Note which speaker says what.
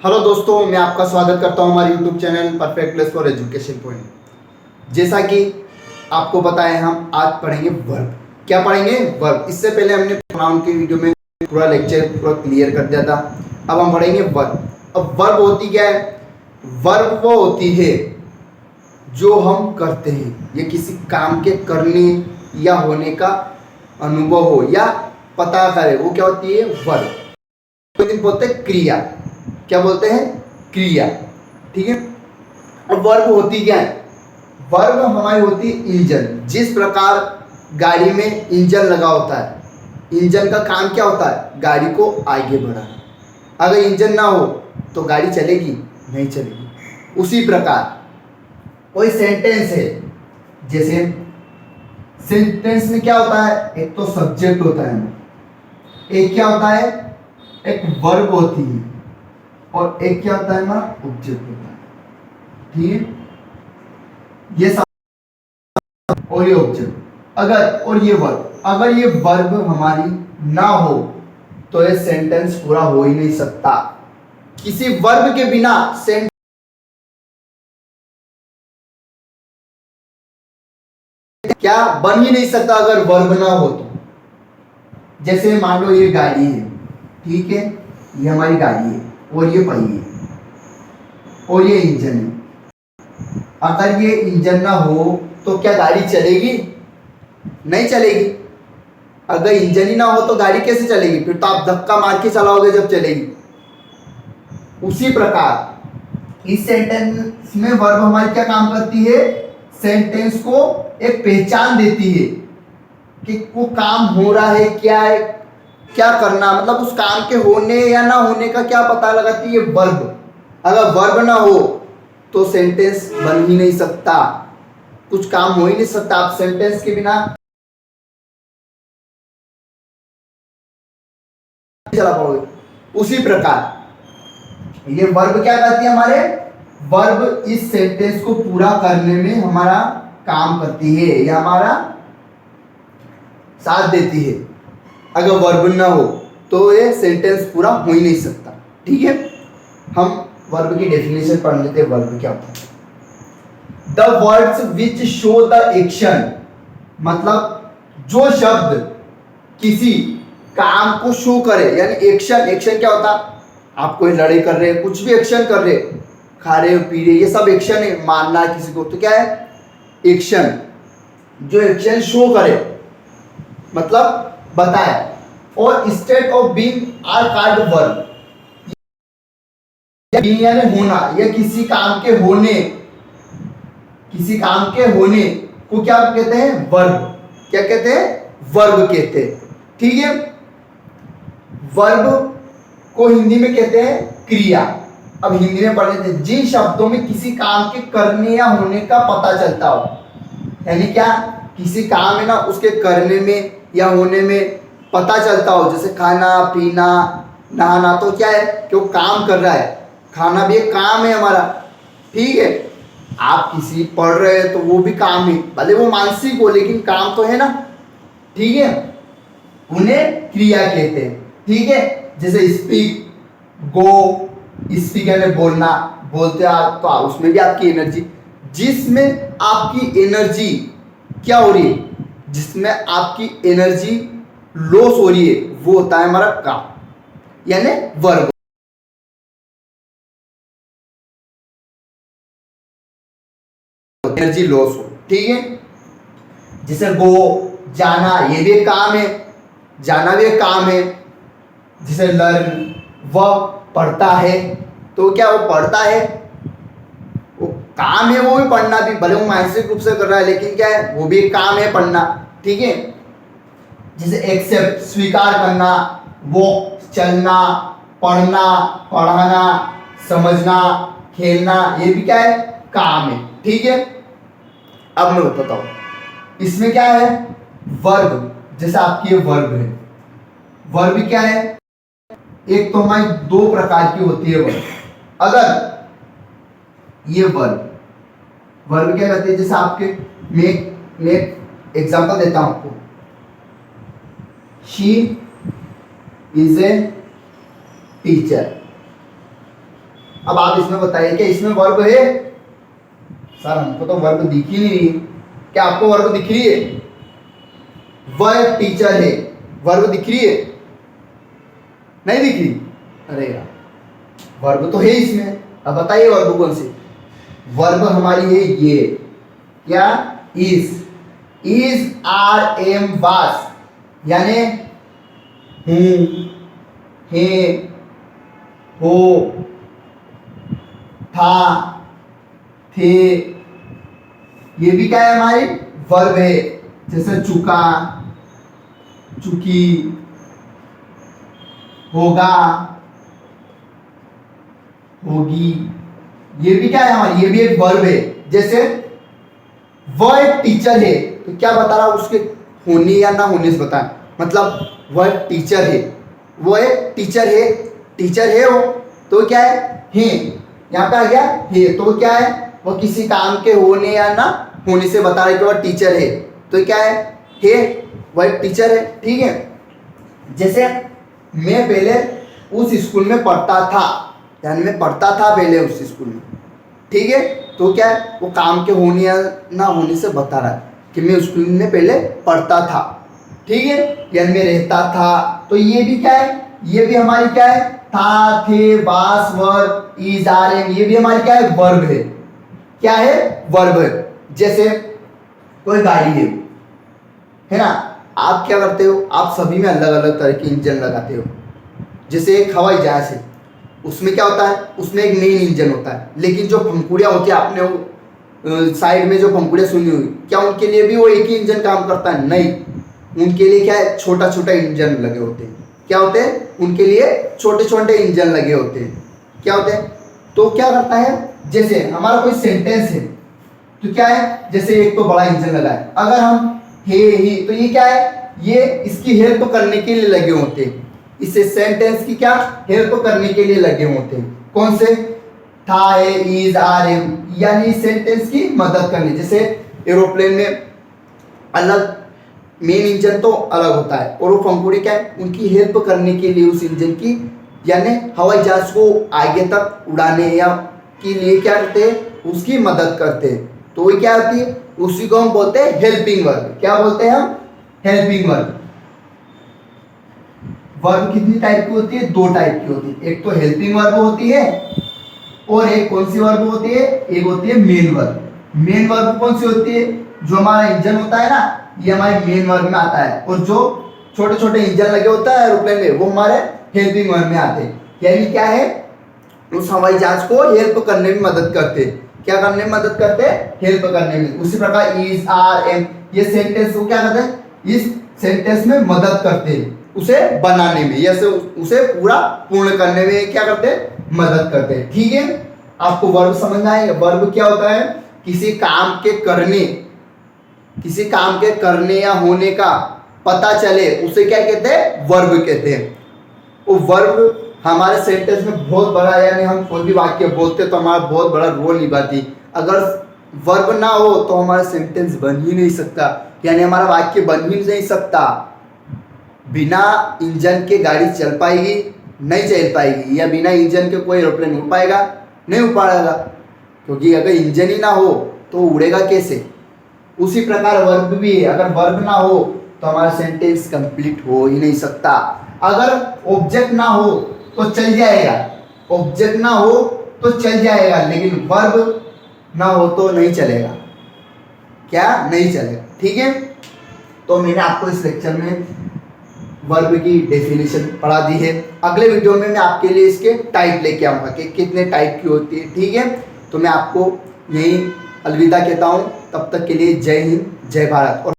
Speaker 1: Hello दोस्तों, मैं आपका स्वागत करता हूं हमारे YouTube channel perfect place for education point. जैसा कि आपको पता है, हम आज पढ़ेंगे वर्ब। क्या पढ़ेंगे? वर्ब। इससे पहले हमने प्रोनाउन की वीडियो में पूरा लेक्चर पूरा क्लियर कर दिया था। अब हम पढ़ेंगे वर्ब। अब वर्ब होती क्या है? वर्ब वो होती है जो हम करते हैं, ये किसी काम के करने या होने का अनुभव हो या पता करे, वो क्या होती है? वर्ब। बोलते हैं क्रिया। क्या बोलते हैं? क्रिया। ठीक है। और वर्ब होती क्या है? वर्ब हमारी होती है इंजन। जिस प्रकार गाड़ी में इंजन लगा होता है, इंजन का काम क्या होता है? गाड़ी को आगे बढ़ाना। अगर इंजन ना हो तो गाड़ी चलेगी? नहीं चलेगी। उसी प्रकार कोई सेंटेंस है, जैसे सेंटेंस में क्या होता है? एक तो सब्जेक्ट होता है, एक क्या होता है? एक वर्ब होती है, और एक क्या होता है ना? ऑब्जेक्ट होता है। ठीक है, ये सब और ये ऑब्जेक्ट और ये वर्ब, अगर ये वर्ब हमारी ना हो तो ये सेंटेंस पूरा हो ही नहीं सकता। किसी वर्ब के बिना सेंटेंस क्या बन ही नहीं सकता अगर वर्ब ना हो तो। जैसे मान लो ये गाड़ी है, ठीक है, ये हमारी गाड़ी है, और ये पहिए और ये इंजन है। अगर ये इंजन ना हो तो क्या गाड़ी चलेगी? नहीं चलेगी। अगर इंजन ही ना हो तो गाड़ी कैसे चलेगी? फिर तो आप धक्का मार के चलाओगे जब चलेगी। उसी प्रकार इस सेंटेंस में वर्ब हमारी क्या काम करती है? सेंटेंस को एक पहचान देती है कि वो काम हो रहा है, क्या है, क्या करना, मतलब उस काम के होने या ना होने का क्या पता लगाती है? वर्ब। अगर वर्ब ना हो तो सेंटेंस बन ही नहीं सकता, कुछ काम हो ही नहीं सकता। आप सेंटेंस के बिना चला पाओगे। उसी प्रकार ये वर्ब क्या करती है? हमारे वर्ब इस सेंटेंस को पूरा करने में हमारा काम करती है या हमारा साथ देती है। अगर वर्ब ना हो तो ये सेंटेंस पूरा हो ही नहीं सकता। ठीक है, हम वर्ब की डेफिनेशन पढ़ लेते हैं। वर्ब क्या होता है? The words which show the action, मतलब जो शब्द किसी काम को शो करे, यानी एक्शन। एक्शन क्या होता? आप कोई लड़ाई कर रहे हैं, कुछ भी एक्शन कर रहे, खा रहे हो, पी रहे, ये सब एक्शन है। मारना किसी को तो क्या है? एक्शन। जो एक्शन शो करे, मतलब बताए। और state of being are called verb. यानी होना, या किसी काम के होने, किसी काम के होने को क्या कहते हैं? वर्ब। क्या कहते हैं? वर्ब कहते हैं। ठीक है, वर्ब को हिंदी में कहते हैं क्रिया। अब हिंदी में पढ़ लेते हैं। जिन शब्दों में किसी काम के करने या होने का पता चलता हो, यानी क्या? किसी काम है ना, उसके करने में या होने में पता चलता हो। जैसे खाना, पीना, नहाना, तो क्या है कि वो काम कर रहा है। खाना भी एक काम है हमारा। ठीक है, आप किसी पढ़ रहे हैं तो वो भी काम है, भले वो मानसिक हो लेकिन काम तो है ना। ठीक है, उन्हें क्रिया कहते हैं। ठीक है, जैसे स्पीक, गो, स्पीक यानी बोलना, बोलते आप तो उसमें भी आपकी एनर्जी, जिसमें आपकी एनर्जी क्या हो रही है, जिसमें आपकी एनर्जी लॉस हो रही है, वो होता है हमारा काम, यानी वर्ब। एनर्जी लॉस हो। ठीक है, जैसे गो, जाना, ये भी एक काम है, जाना भी एक काम है। जैसे लर्न, वह पढ़ता है, तो क्या वो पढ़ता है? वो काम है, वो भी पढ़ना भी, भले वो मानसिक रूप से कर रहा है लेकिन क्या है, वो भी एक काम है, पढ़ना। ठीक है, जैसे एक्सेप्ट, स्वीकार करना, वो चलना, पढ़ना, पढ़ाना, समझना, खेलना, ये भी क्या है? काम है। ठीक है, अब मैं बताता हूं इसमें क्या है। वर्ब, जैसे आपकी ये वर्ब है, वर्ब क्या है? एक तो हमारी दो प्रकार की होती है वर्ब। अगर ये वर्ब क्या कहते हैं? जैसे आपके मैं एग्जांपल देता हूं आपको। She is a teacher. अब आप इसमें बताइए क्या इसमें वर्ब है? सर हमको तो वर्ब दिख ही नहीं रही। क्या आपको वर्ब दिख रही है? वह टीचर है, वर्ब दिख रही है? नहीं दिख रही? अरे यार, वर्ब तो है इसमें। अब बताइए वर्ब कौन सी? वर्ब हमारी है ये, क्या? इज आर एम वास, यानी हूं, है, हो, था, थे, ये भी क्या है हमारी वर्ब है। जैसे चुका, चुकी, होगा, होगी, ये भी क्या है हमारी, ये भी एक वर्ब है। जैसे वह एक टीचर है, तो क्या बता रहा उसके होने या ना होने से बताएं। मतलब वह टीचर है, वो एक टीचर है, टीचर है वो, तो क्या है यहाँ पे आ गया है, तो वो क्या है, वो किसी काम के होने या ना होने से बता रहे कि वह टीचर है, तो क्या है वह एक टीचर है। ठीक है। जैसे मैं पहले उस स्कूल में पढ़ता था, यानी मैं पढ़ता था पहले उस स्कूल में। ठीक है, तो क्या है वो काम के होने या ना होने से बता रहा है कि मैं स्कूल में पहले पढ़ता था। ठीक है, यानी मैं रहता था, तो ये भी क्या है, ये भी हमारी क्या है, था, थे, वास, वर, इज, आर, एम, ये भी हमारी क्या है, वर्ब है। क्या है? वर्ब है। जैसे कोई गाड़ी है ना, आप क्या करते हो, आप सभी में अलग अलग तरह के इंजन लगाते हो। जैसे एक हवाई जहाज है, उसमें क्या होता है, उसमें एक मेन इंजन होता है, लेकिन जो पंखुड़ियाँ होती है, आपने साइड में जो पंखुड़ियाँ सुनी हुई, क्या उनके लिए भी वो एक ही इंजन काम करता है? नहीं, उनके लिए क्या है, छोटा छोटा इंजन लगे होते हैं। क्या होते हैं? उनके लिए छोटे छोटे इंजन लगे होते हैं। क्या होते हैं? तो क्या करता है, जैसे हमारा कोई सेंटेंस है, तो क्या है, जैसे एक तो बड़ा इंजन लगा है, अगर हम हे ही, तो ये क्या है, ये इसकी हेल्प करने के लिए लगे होते हैं। इससे सेंटेंस की क्या हेल्प करने के लिए लगे होते हैं। कौन से? था, है, इज, आर, एम, यानी सेंटेंस की मदद करने। जैसे एरोप्लेन में अलग मेन इंजन तो अलग होता है, और वो पंखुड़ी क्या है, उनकी हेल्प करने के लिए उस इंजन की, यानी हवाई जहाज को आगे तक उड़ाने या के लिए क्या करते हैं, उसकी मदद करते हैं। तो वो क्या होती है, उसी को हम बोलते हैं हेल्पिंग वर्ब। क्या बोलते हैं हम? Helping verb. वर्ब कितनी टाइप की होती है? दो टाइप की होती है। एक तो हेल्पिंग वर्ब होती है, और एक कौन सी वर्ब होती है, एक होती है मेन वर्ब। मेन वर्ब कौन सी होती है? जो हमारा इंजन होता है ना, ये हमारे मेन वर्ब में आता है, और जो छोटे छोटे इंजन लगे होता है एरोप्लेन में, वो हमारे हेल्पिंग वर्ब में आते हैं। यानी क्या है, उस हवाई जहाज को हेल्प करने में मदद करते हैं। क्या करने में मदद करते हैं? हेल्प करने में। उसी प्रकार इज, आर, एम, ये सेंटेंस को क्या करते हैं, इस सेंटेंस में मदद करते हैं, उसे बनाने में या उसे पूरा पूर्ण करने में क्या करते हैं, मदद करते हैं। ठीक है, आपको वर्ब समझ आएगा। वर्ब क्या होता है, किसी काम के करने, किसी काम के करने या होने का पता चले, उसे क्या कहते हैं, वर्ब कहते हैं। वो वर्ब हमारे सेंटेंस में बहुत बड़ा, यानी हम कोई भी वाक्य बोलते तो हमारा बहुत बड़ा रोल निभाती। अगर वर्ब ना हो तो हमारा सेंटेंस बन ही नहीं सकता, यानी हमारा वाक्य बन ही नहीं सकता। बिना इंजन के गाड़ी चल पाएगी? नहीं चल पाएगी। या बिना इंजन के कोई एरोप्लेन उड़ पाएगा? नहीं उड़ पाएगा, क्योंकि अगर इंजन ही ना हो तो उड़ेगा कैसे। उसी प्रकार वर्ब भी है, अगर वर्ब ना हो तो हमारा सेंटेंस कंप्लीट हो ही नहीं सकता। अगर ऑब्जेक्ट ना हो तो चल जाएगा, ऑब्जेक्ट ना हो तो चल जाएगा, लेकिन वर्ब ना हो तो नहीं चलेगा। क्या? नहीं चलेगा। ठीक है, तो मैंने आपको इस लेक्चर में वर्ब की डेफिनेशन पढ़ा दी है। अगले वीडियो में मैं आपके लिए इसके टाइप लेके आऊँगा कि कितने टाइप की होती है। ठीक है, तो मैं आपको यही अलविदा कहता हूँ। तब तक के लिए जय हिंद, जय भारत। और